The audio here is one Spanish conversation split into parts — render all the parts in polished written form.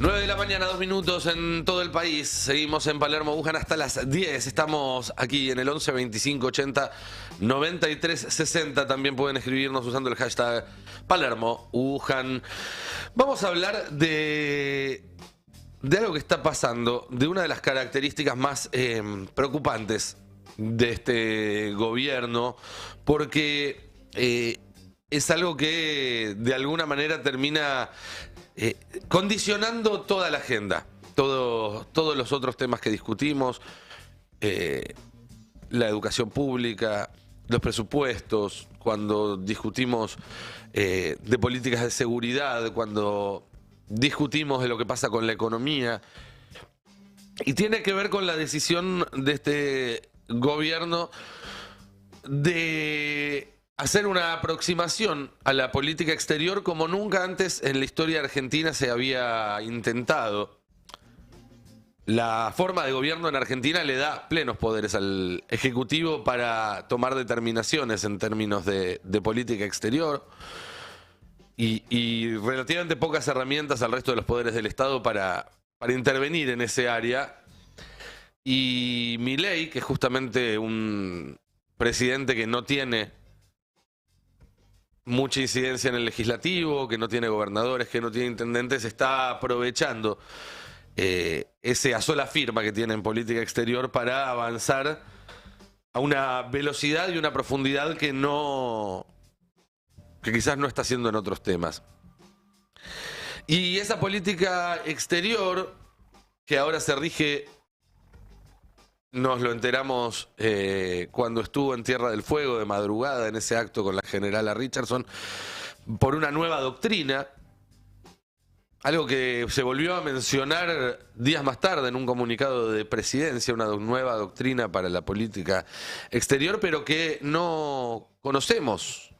9 de la mañana, 2 minutos en todo el país. Seguimos en Palermo, Wuhan hasta las 10. Estamos aquí en el 11 25 80 93 60. También pueden escribirnos usando el hashtag Palermo, Wuhan. Vamos a hablar de algo que está pasando, de una de las características más preocupantes de este gobierno, porque es algo que de alguna manera termina condicionando toda la agenda, todos los otros temas que discutimos, la educación pública, los presupuestos, cuando discutimos de políticas de seguridad, cuando discutimos de lo que pasa con la economía, y tiene que ver con la decisión de este gobierno de hacer una aproximación a la política exterior como nunca antes en la historia argentina se había intentado. La forma de gobierno en Argentina le da plenos poderes al Ejecutivo para tomar determinaciones en términos de política exterior y relativamente pocas herramientas al resto de los poderes del Estado para intervenir en ese área. Y Milei, que es justamente un presidente que no tiene mucha incidencia en el legislativo, que no tiene gobernadores, que no tiene intendentes, está aprovechando ese a sola firma que tiene en política exterior para avanzar a una velocidad y una profundidad que quizás no está haciendo en otros temas. Y esa política exterior que ahora se rige, nos lo enteramos cuando estuvo en Tierra del Fuego de madrugada en ese acto con la generala Richardson, por una nueva doctrina, algo que se volvió a mencionar días más tarde en un comunicado de presidencia, una nueva doctrina para la política exterior, pero que no conocemos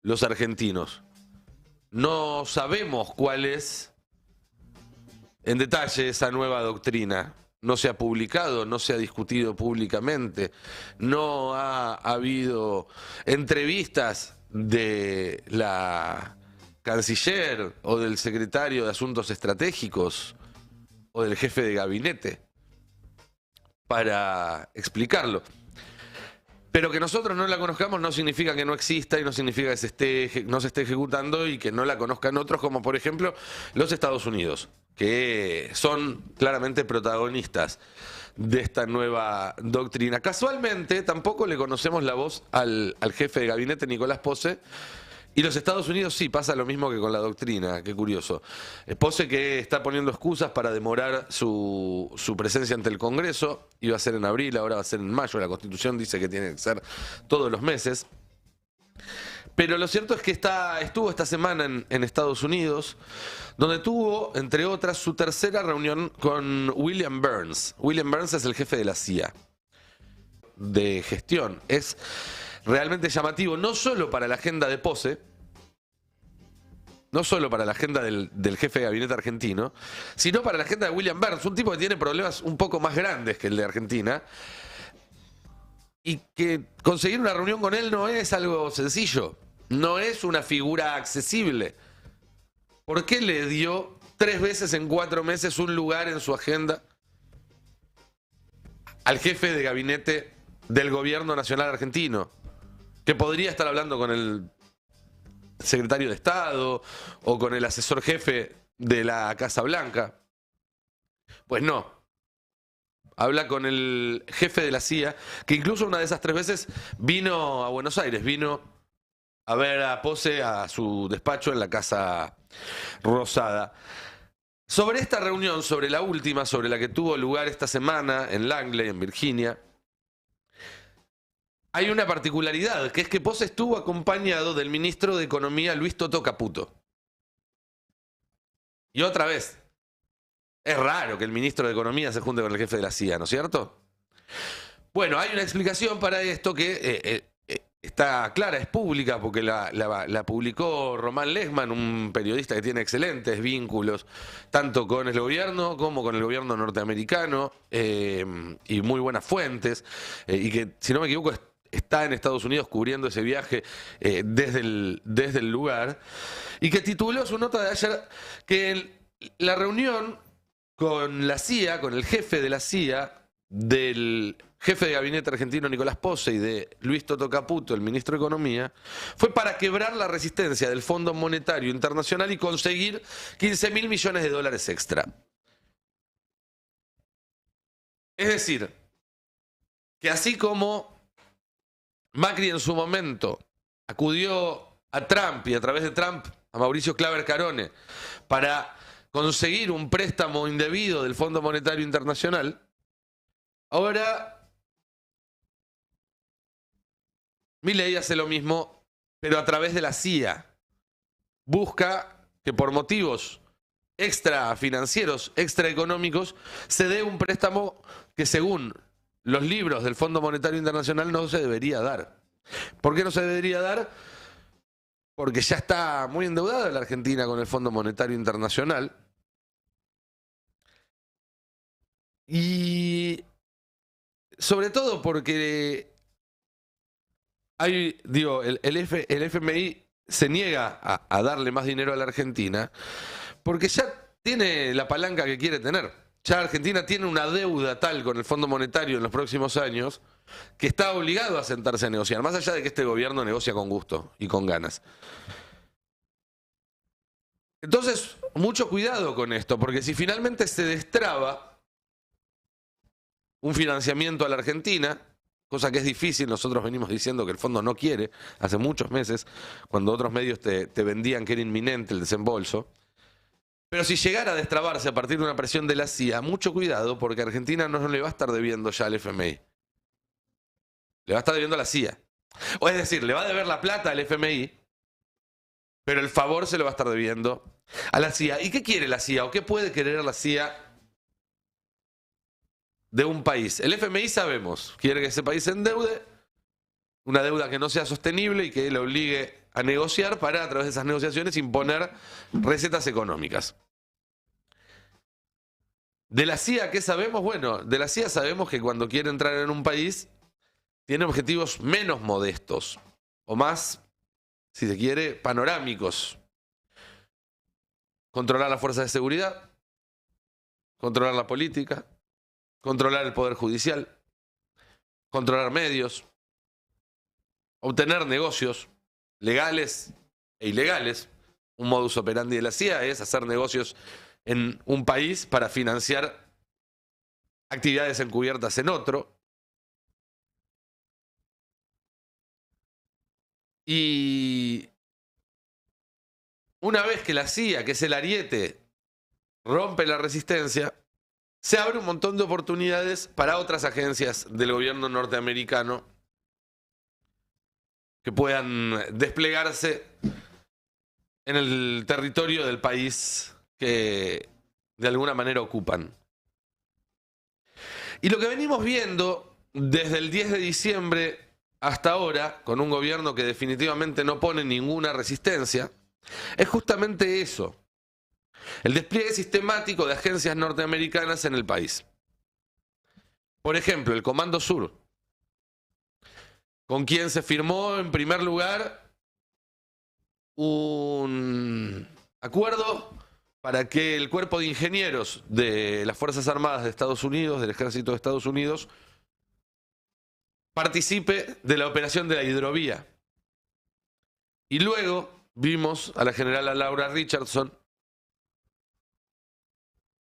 los argentinos. No sabemos cuál es en detalle esa nueva doctrina. No se ha publicado, no se ha discutido públicamente, no ha habido entrevistas de la canciller o del secretario de Asuntos Estratégicos o del jefe de gabinete para explicarlo. Pero que nosotros no la conozcamos no significa que no exista y no significa que no se esté ejecutando y que no la conozcan otros, como por ejemplo los Estados Unidos, que son claramente protagonistas de esta nueva doctrina. Casualmente tampoco le conocemos la voz al jefe de gabinete, Nicolás Posse, y los Estados Unidos sí, pasa lo mismo que con la doctrina, qué curioso. Posse, que está poniendo excusas para demorar su presencia ante el Congreso, iba a ser en abril, ahora va a ser en mayo, la Constitución dice que tiene que ser todos los meses. Pero lo cierto es que estuvo esta semana en Estados Unidos, donde tuvo, entre otras, su tercera reunión con William Burns. William Burns es el jefe de la CIA, de gestión. Es realmente llamativo, no solo para la agenda de Posse, no solo para la agenda del jefe de gabinete argentino, sino para la agenda de William Burns, un tipo que tiene problemas un poco más grandes que el de Argentina, y que conseguir una reunión con él no es algo sencillo, no es una figura accesible. ¿Por qué le dio 3 veces en 4 meses un lugar en su agenda al jefe de gabinete del gobierno nacional argentino, que podría estar hablando con el secretario de Estado o con el asesor jefe de la Casa Blanca? Pues no. Habla con el jefe de la CIA, que incluso una de esas 3 veces vino a Buenos Aires, vino a ver a Posse a su despacho en la Casa Rosada. Sobre esta reunión, sobre la última, sobre la que tuvo lugar esta semana en Langley, en Virginia, hay una particularidad, que es que Posse estuvo acompañado del ministro de Economía, Luis Toto Caputo. Y otra vez, es raro que el ministro de Economía se junte con el jefe de la CIA, ¿no es cierto? Bueno, hay una explicación para esto que está clara, es pública, porque la publicó Román Lechman, un periodista que tiene excelentes vínculos, tanto con el gobierno como con el gobierno norteamericano, y muy buenas fuentes, y que, si no me equivoco, está en Estados Unidos cubriendo ese viaje desde el lugar, y que tituló su nota de ayer que la reunión con la CIA, con el jefe de la CIA, del jefe de gabinete argentino Nicolás Pose y de Luis Toto Caputo, el ministro de Economía, fue para quebrar la resistencia del Fondo Monetario Internacional y conseguir 15.000 millones de dólares extra. Es decir, que así como Macri en su momento acudió a Trump y a través de Trump a Mauricio Claver Carone para conseguir un préstamo indebido del Fondo Monetario Internacional, ahora Milei hace lo mismo, pero a través de la CIA. Busca que por motivos extra financieros, extra económicos, se dé un préstamo que según los libros del Fondo Monetario Internacional no se debería dar. ¿Por qué no se debería dar? Porque ya está muy endeudada la Argentina con el Fondo Monetario Internacional. Y sobre todo porque hay, digo, el FMI se niega a darle más dinero a la Argentina porque ya tiene la palanca que quiere tener. Ya Argentina tiene una deuda tal con el Fondo Monetario en los próximos años que está obligado a sentarse a negociar, más allá de que este gobierno negocia con gusto y con ganas. Entonces, mucho cuidado con esto, porque si finalmente se destraba un financiamiento a la Argentina, cosa que es difícil, nosotros venimos diciendo que el fondo no quiere, hace muchos meses, cuando otros medios te vendían que era inminente el desembolso. Pero si llegara a destrabarse a partir de una presión de la CIA, mucho cuidado, porque Argentina no le va a estar debiendo ya al FMI. Le va a estar debiendo a la CIA. O es decir, le va a deber la plata al FMI, pero el favor se lo va a estar debiendo a la CIA. ¿Y qué quiere la CIA? ¿O qué puede querer la CIA de un país? El FMI sabemos, quiere que ese país se endeude, una deuda que no sea sostenible y que le obligue a negociar para, a través de esas negociaciones, imponer recetas económicas. De la CIA, ¿qué sabemos? Bueno, de la CIA sabemos que cuando quiere entrar en un país, tiene objetivos menos modestos, o más, si se quiere, panorámicos. Controlar las fuerzas de seguridad, controlar la política, controlar el poder judicial, controlar medios, obtener negocios legales e ilegales. Un modus operandi de la CIA es hacer negocios en un país para financiar actividades encubiertas en otro. Y una vez que la CIA, que es el ariete, rompe la resistencia, se abre un montón de oportunidades para otras agencias del gobierno norteamericano que puedan desplegarse en el territorio del país que de alguna manera ocupan. Y lo que venimos viendo desde el 10 de diciembre hasta ahora, con un gobierno que definitivamente no pone ninguna resistencia, es justamente eso. El despliegue sistemático de agencias norteamericanas en el país. Por ejemplo, el Comando Sur, con quien se firmó en primer lugar un acuerdo para que el cuerpo de ingenieros de las Fuerzas Armadas de Estados Unidos, del Ejército de Estados Unidos, participe de la operación de la hidrovía. Y luego vimos a la generala Laura Richardson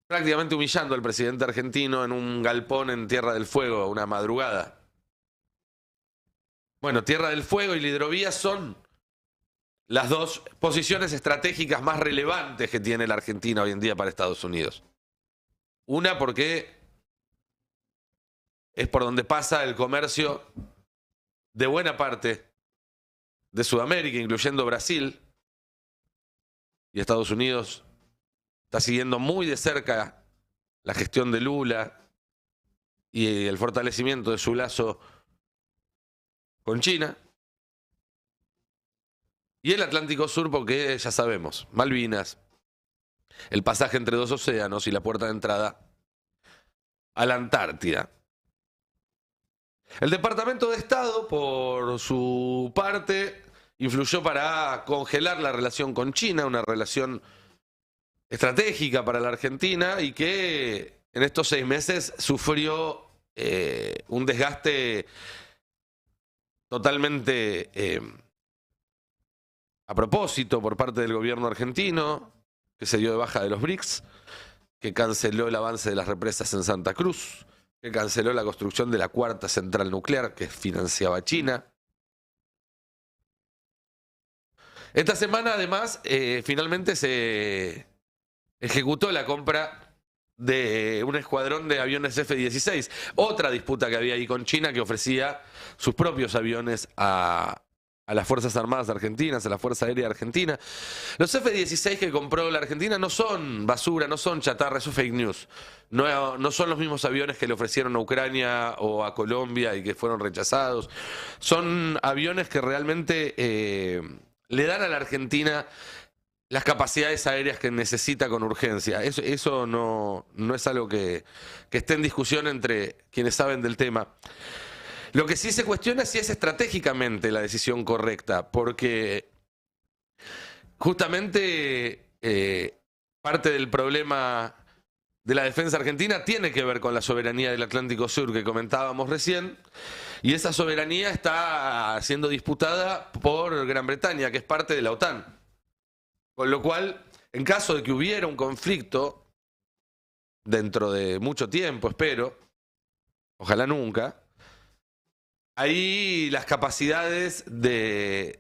prácticamente humillando al presidente argentino en un galpón en Tierra del Fuego, una madrugada. Bueno, Tierra del Fuego y la hidrovía son las dos posiciones estratégicas más relevantes que tiene la Argentina hoy en día para Estados Unidos. Una porque es por donde pasa el comercio de buena parte de Sudamérica, incluyendo Brasil, y Estados Unidos está siguiendo muy de cerca la gestión de Lula y el fortalecimiento de su lazo con China. Y el Atlántico Sur porque, ya sabemos, Malvinas, el pasaje entre dos océanos y la puerta de entrada a la Antártida. El Departamento de Estado, por su parte, influyó para congelar la relación con China, una relación estratégica para la Argentina y que en estos 6 meses sufrió un desgaste totalmente a propósito por parte del gobierno argentino, que se dio de baja de los BRICS, que canceló el avance de las represas en Santa Cruz, que canceló la construcción de la cuarta central nuclear que financiaba China. Esta semana, además, finalmente se ejecutó la compra de un escuadrón de aviones F-16. Otra disputa que había ahí con China, que ofrecía sus propios aviones a las Fuerzas Armadas Argentinas, a la Fuerza Aérea Argentina. Los F-16 que compró la Argentina no son basura, no son chatarra, eso es fake news. No son los mismos aviones que le ofrecieron a Ucrania o a Colombia y que fueron rechazados. Son aviones que realmente le dan a la Argentina las capacidades aéreas que necesita con urgencia. Eso no es algo que esté en discusión entre quienes saben del tema. Lo que sí se cuestiona es si es estratégicamente la decisión correcta, porque justamente parte del problema de la defensa argentina tiene que ver con la soberanía del Atlántico Sur que comentábamos recién, y esa soberanía está siendo disputada por Gran Bretaña, que es parte de la OTAN. Con lo cual, en caso de que hubiera un conflicto, dentro de mucho tiempo, espero, ojalá nunca, ahí las capacidades de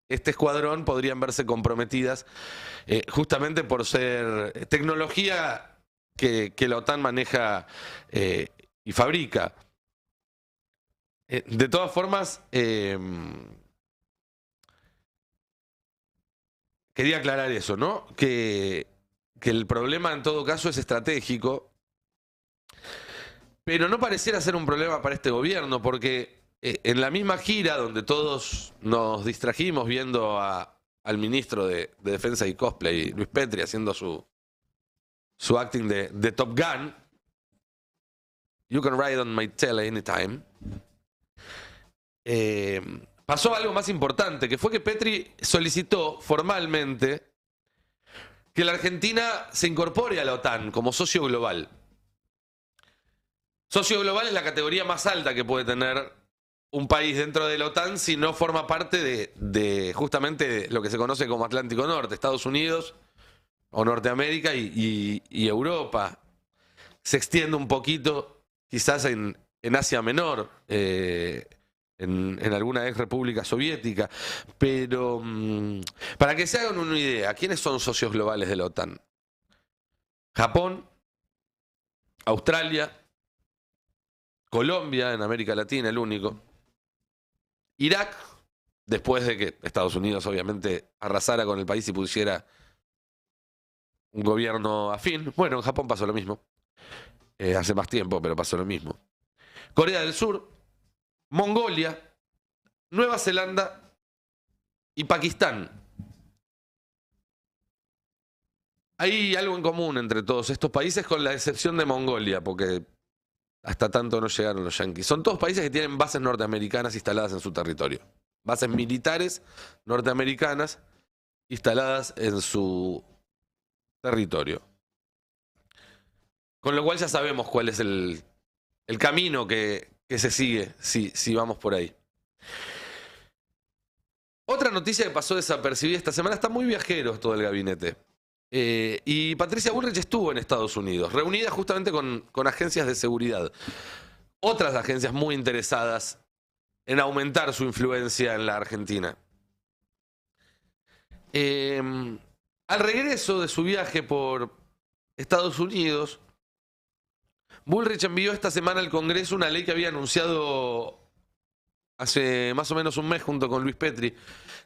este escuadrón podrían verse comprometidas justamente por ser tecnología que la OTAN maneja y fabrica. De todas formas, quería aclarar eso, ¿no? Que el problema en todo caso es estratégico, pero no pareciera ser un problema para este gobierno, porque en la misma gira donde todos nos distrajimos viendo al ministro de Defensa y Cosplay, Luis Petri, haciendo su acting de Top Gun, You can ride on my tail anytime, pasó algo más importante, que fue que Petri solicitó formalmente que la Argentina se incorpore a la OTAN como socio global. Socio global es la categoría más alta que puede tener un país dentro de la OTAN si no forma parte de justamente lo que se conoce como Atlántico Norte, Estados Unidos o Norteamérica y Europa. Se extiende un poquito quizás en Asia Menor, en alguna ex república soviética, pero para que se hagan una idea, ¿quiénes son socios globales de la OTAN? Japón, Australia, Colombia, en América Latina, el único, Irak, después de que Estados Unidos obviamente arrasara con el país y pusiera un gobierno afín. Bueno, en Japón pasó lo mismo, hace más tiempo, pero pasó lo mismo. Corea del Sur, Mongolia, Nueva Zelanda y Pakistán. Hay algo en común entre todos estos países, con la excepción de Mongolia, porque hasta tanto no llegaron los yanquis. Son todos países que tienen bases norteamericanas instaladas en su territorio. Bases militares norteamericanas instaladas en su territorio. Con lo cual ya sabemos cuál es el camino que se sigue si vamos por ahí. Otra noticia que pasó desapercibida esta semana, está muy viajero todo el gabinete. Y Patricia Bullrich estuvo en Estados Unidos, reunida justamente con agencias de seguridad. Otras agencias muy interesadas en aumentar su influencia en la Argentina. Al regreso de su viaje por Estados Unidos, Bullrich envió esta semana al Congreso una ley que había anunciado hace más o menos un mes junto con Luis Petri,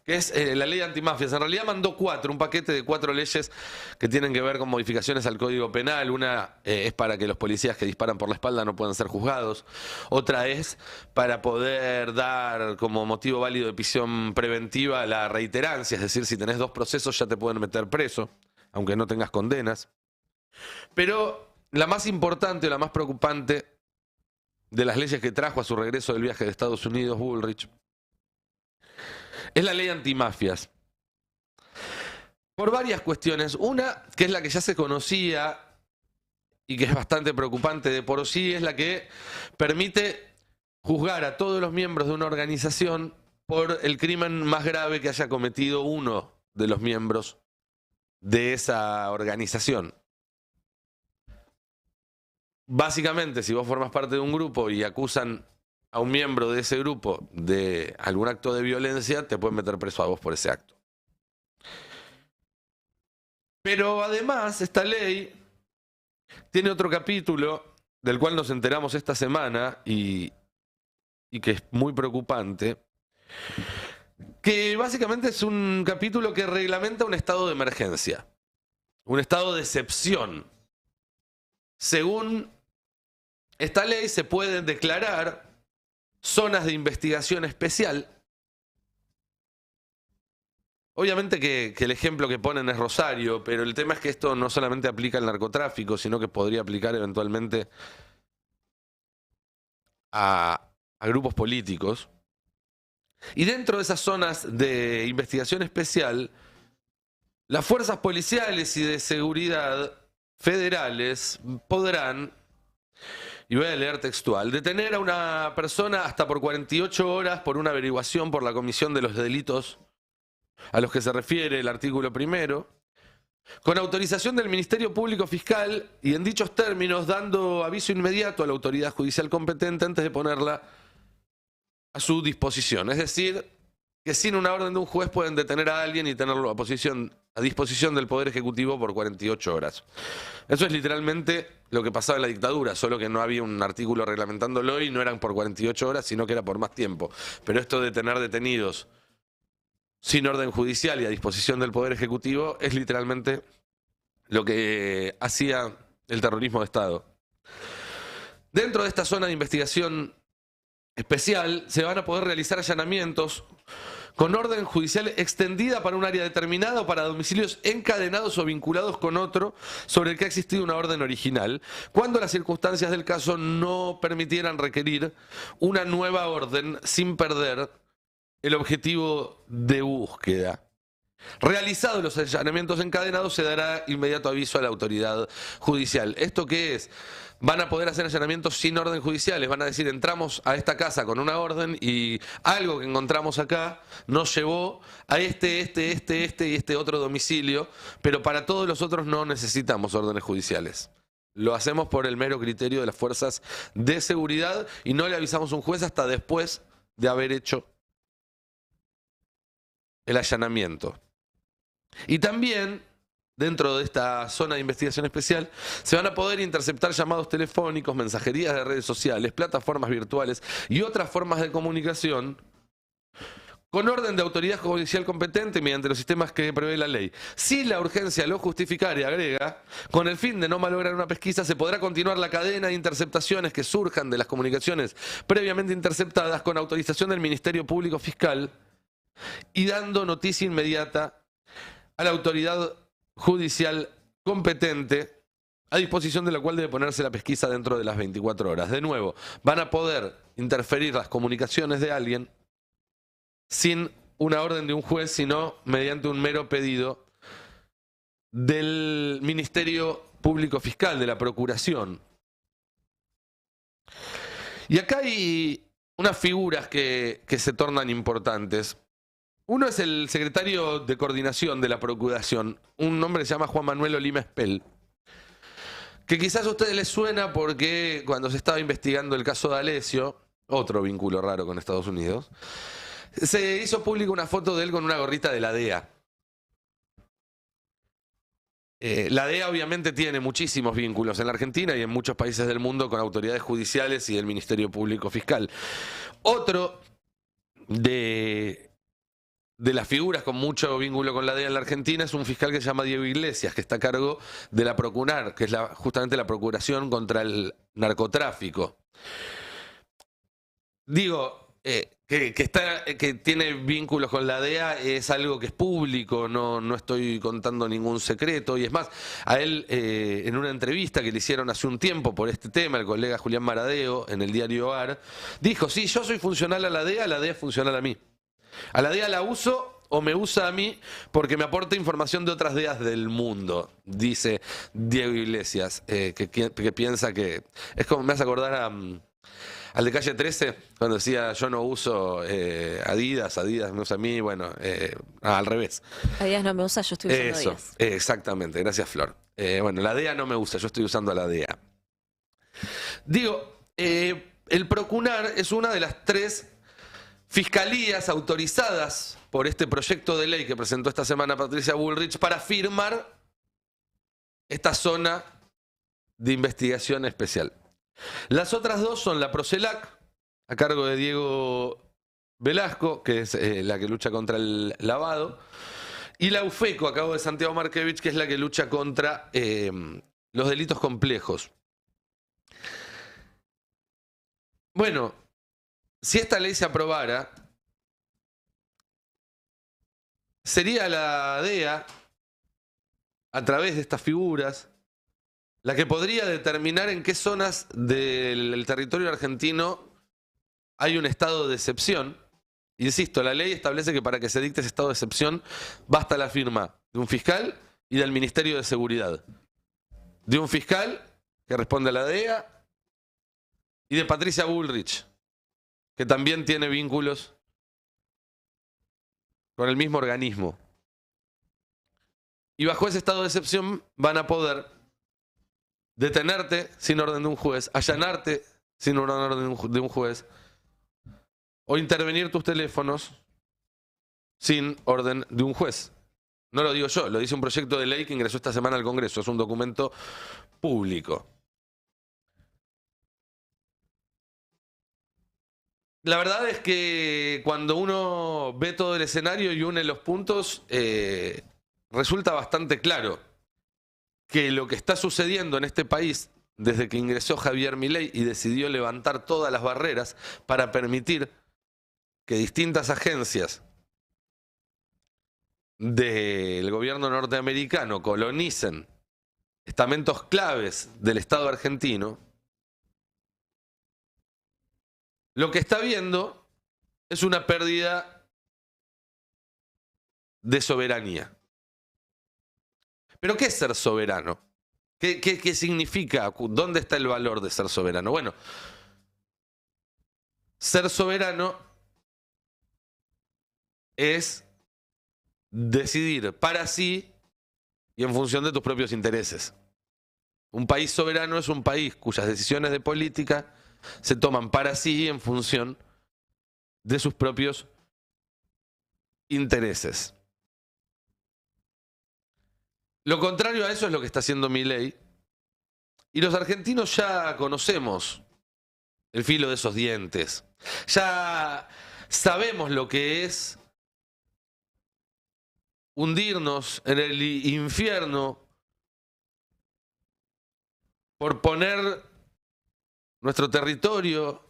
que es la ley antimafias. En realidad mandó un paquete de 4 leyes que tienen que ver con modificaciones al Código Penal. Una es para que los policías que disparan por la espalda no puedan ser juzgados. Otra es para poder dar como motivo válido de prisión preventiva la reiterancia, es decir, si tenés 2 procesos ya te pueden meter preso, aunque no tengas condenas. Pero la más importante o la más preocupante de las leyes que trajo a su regreso del viaje de Estados Unidos Bullrich es la ley antimafias. Por varias cuestiones. Una, que es la que ya se conocía y que es bastante preocupante de por sí, es la que permite juzgar a todos los miembros de una organización por el crimen más grave que haya cometido uno de los miembros de esa organización. Básicamente, si vos formas parte de un grupo y acusan a un miembro de ese grupo de algún acto de violencia, te pueden meter preso a vos por ese acto. Pero además, esta ley tiene otro capítulo del cual nos enteramos esta semana y que es muy preocupante, que básicamente es un capítulo que reglamenta un estado de emergencia, un estado de excepción. Según esta ley se pueden declarar zonas de investigación especial. Obviamente que el ejemplo que ponen es Rosario, pero el tema es que esto no solamente aplica al narcotráfico, sino que podría aplicar eventualmente a grupos políticos. Y dentro de esas zonas de investigación especial, las fuerzas policiales y de seguridad federales podrán, y voy a leer textual, detener a una persona hasta por 48 horas por una averiguación por la comisión de los delitos a los que se refiere el artículo primero, con autorización del Ministerio Público Fiscal y en dichos términos dando aviso inmediato a la autoridad judicial competente antes de ponerla a su disposición. Es decir, que sin una orden de un juez pueden detener a alguien y tenerlo a disposición del Poder Ejecutivo por 48 horas. Eso es literalmente lo que pasaba en la dictadura, solo que no había un artículo reglamentándolo y no eran por 48 horas, sino que era por más tiempo. Pero esto de tener detenidos sin orden judicial y a disposición del Poder Ejecutivo es literalmente lo que hacía el terrorismo de Estado. Dentro de esta zona de investigación especial se van a poder realizar allanamientos con orden judicial extendida para un área determinada o para domicilios encadenados o vinculados con otro sobre el que ha existido una orden original, cuando las circunstancias del caso no permitieran requerir una nueva orden sin perder el objetivo de búsqueda. Realizados los allanamientos encadenados, se dará inmediato aviso a la autoridad judicial. ¿Esto qué es? Van a poder hacer allanamientos sin orden judicial. Les van a decir, entramos a esta casa con una orden y algo que encontramos acá nos llevó a este y este otro domicilio, pero para todos los otros no necesitamos órdenes judiciales. Lo hacemos por el mero criterio de las fuerzas de seguridad y no le avisamos a un juez hasta después de haber hecho el allanamiento. Y también, dentro de esta zona de investigación especial, se van a poder interceptar llamados telefónicos, mensajerías de redes sociales, plataformas virtuales y otras formas de comunicación con orden de autoridad judicial competente mediante los sistemas que prevé la ley. Si la urgencia lo justificare, agrega, con el fin de no malograr una pesquisa, se podrá continuar la cadena de interceptaciones que surjan de las comunicaciones previamente interceptadas con autorización del Ministerio Público Fiscal y dando noticia inmediata a la autoridad judicial competente, a disposición de la cual debe ponerse la pesquisa dentro de las 24 horas. De nuevo, van a poder interferir las comunicaciones de alguien sin una orden de un juez, sino mediante un mero pedido del Ministerio Público Fiscal, de la Procuración. Y acá hay unas figuras que se tornan importantes. Uno es el secretario de coordinación de la Procuración, un hombre que se llama Juan Manuel Olima Espel, que quizás a ustedes les suena porque cuando se estaba investigando el caso de Alessio, otro vínculo raro con Estados Unidos, se hizo pública una foto de él con una gorrita de la DEA. La DEA obviamente tiene muchísimos vínculos en la Argentina y en muchos países del mundo con autoridades judiciales y el Ministerio Público Fiscal. Otro de las figuras con mucho vínculo con la DEA en la Argentina es un fiscal que se llama Diego Iglesias, que está a cargo de la Procurar, que es justamente la Procuración contra el Narcotráfico. Digo, que tiene vínculos con la DEA es algo que es público, no estoy contando ningún secreto. Y es más, a él en una entrevista que le hicieron hace un tiempo por este tema, el colega Julián Maradeo, en el diario AR, dijo, sí, yo soy funcional a la DEA es funcional a mí. A la DEA la uso o me usa a mí porque me aporta información de otras DEAs del mundo, dice Diego Iglesias, que piensa que... Es como, me hace acordar al de Calle 13, cuando decía yo no uso Adidas me usa a mí, bueno, al revés. Adidas no me usa, yo estoy usando Eso, Adidas. exactamente, gracias Flor. Bueno, la DEA no me usa, yo estoy usando a la DEA. Digo, el Procunar es una de las 3 fiscalías autorizadas por este proyecto de ley que presentó esta semana Patricia Bullrich para firmar esta zona de investigación especial. Las otras 2 son la Procelac, a cargo de Diego Velasco, que es la que lucha contra el lavado, y la UFECO, a cargo de Santiago Markevich, que es la que lucha contra los delitos complejos. Bueno, si esta ley se aprobara, sería la DEA, a través de estas figuras, la que podría determinar en qué zonas del territorio argentino hay un estado de excepción. Insisto, la ley establece que para que se dicte ese estado de excepción basta la firma de un fiscal y del Ministerio de Seguridad. De un fiscal, que responde a la DEA, y de Patricia Bullrich, que también tiene vínculos con el mismo organismo. Y bajo ese estado de excepción van a poder detenerte sin orden de un juez, allanarte sin orden de un juez, o intervenir tus teléfonos sin orden de un juez. No lo digo yo, lo dice un proyecto de ley que ingresó esta semana al Congreso, es un documento público. La verdad es que cuando uno ve todo el escenario y une los puntos, resulta bastante claro que lo que está sucediendo en este país desde que ingresó Javier Milei y decidió levantar todas las barreras para permitir que distintas agencias del gobierno norteamericano colonicen estamentos claves del Estado argentino, lo que está viendo es una pérdida de soberanía. ¿Pero qué es ser soberano? ¿Qué significa? ¿Dónde está el valor de ser soberano? Bueno, ser soberano es decidir para sí y en función de tus propios intereses. Un país soberano es un país cuyas decisiones de política se toman para sí y en función de sus propios intereses. Lo contrario a eso es lo que está haciendo Milei. Y los argentinos ya conocemos el filo de esos dientes. Ya sabemos lo que es hundirnos en el infierno por poner nuestro territorio,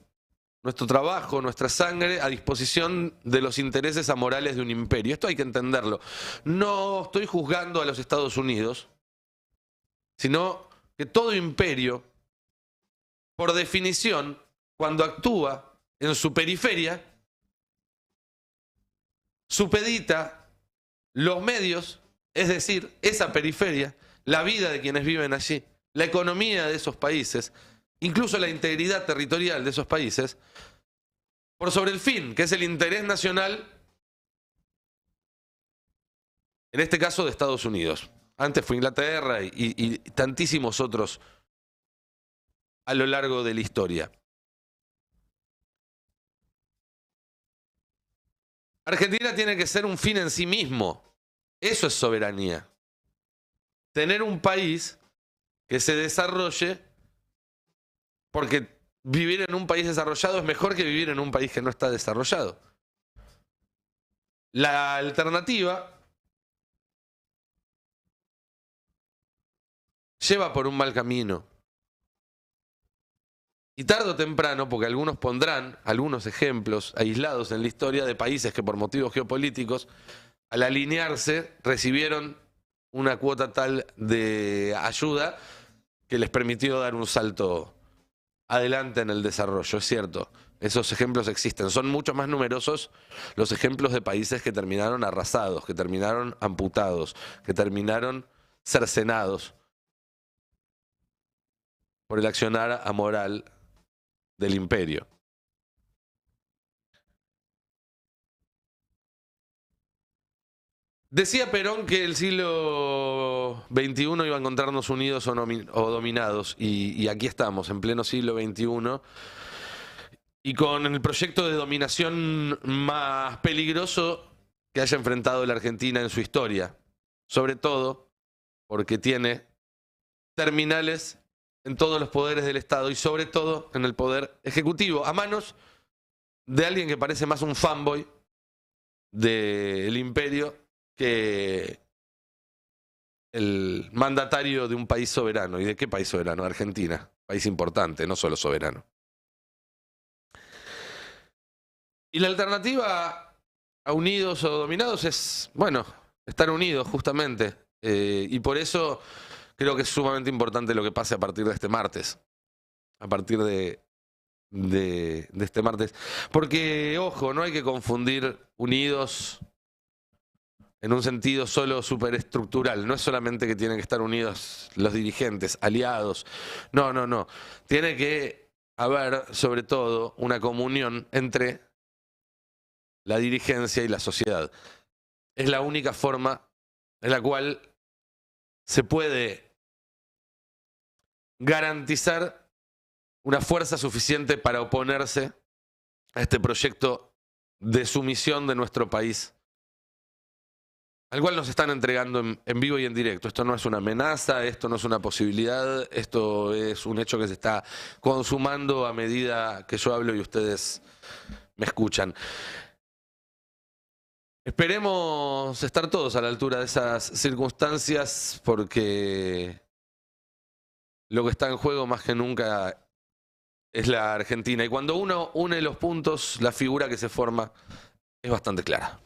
nuestro trabajo, nuestra sangre a disposición de los intereses amorales de un imperio. Esto hay que entenderlo. No estoy juzgando a los Estados Unidos, sino que todo imperio, por definición, cuando actúa en su periferia, supedita los medios, es decir, esa periferia, la vida de quienes viven allí, la economía de esos países, incluso la integridad territorial de esos países, por sobre el fin, que es el interés nacional, en este caso de Estados Unidos. Antes fue Inglaterra y tantísimos otros a lo largo de la historia. Argentina tiene que ser un fin en sí mismo. Eso es soberanía. Tener un país que se desarrolle, porque vivir en un país desarrollado es mejor que vivir en un país que no está desarrollado. La alternativa lleva por un mal camino. Y tarde o temprano, porque algunos pondrán algunos ejemplos aislados en la historia de países que por motivos geopolíticos, al alinearse, recibieron una cuota tal de ayuda que les permitió dar un salto adelante en el desarrollo, es cierto. Esos ejemplos existen. Son mucho más numerosos los ejemplos de países que terminaron arrasados, que terminaron amputados, que terminaron cercenados por el accionar amoral del imperio. Decía Perón que el siglo XXI iba a encontrarnos unidos o dominados, y aquí estamos, en pleno siglo XXI, y con el proyecto de dominación más peligroso que haya enfrentado la Argentina en su historia, sobre todo porque tiene terminales en todos los poderes del Estado y sobre todo en el poder ejecutivo, a manos de alguien que parece más un fanboy del imperio que el mandatario de un país soberano. ¿Y de qué país soberano? Argentina, país importante, no solo soberano. Y la alternativa a unidos o dominados es, bueno, estar unidos justamente. Y por eso creo que es sumamente importante lo que pase a partir de este martes. A partir de este martes. Porque, ojo, no hay que confundir unidos en un sentido solo superestructural. No es solamente que tienen que estar unidos los dirigentes, aliados. No, no, no. Tiene que haber, sobre todo, una comunión entre la dirigencia y la sociedad. Es la única forma en la cual se puede garantizar una fuerza suficiente para oponerse a este proyecto de sumisión de nuestro país, al cual nos están entregando en vivo y en directo. Esto no es una amenaza, esto no es una posibilidad, esto es un hecho que se está consumando a medida que yo hablo y ustedes me escuchan. Esperemos estar todos a la altura de esas circunstancias, porque lo que está en juego más que nunca es la Argentina. Y cuando uno une los puntos, la figura que se forma es bastante clara.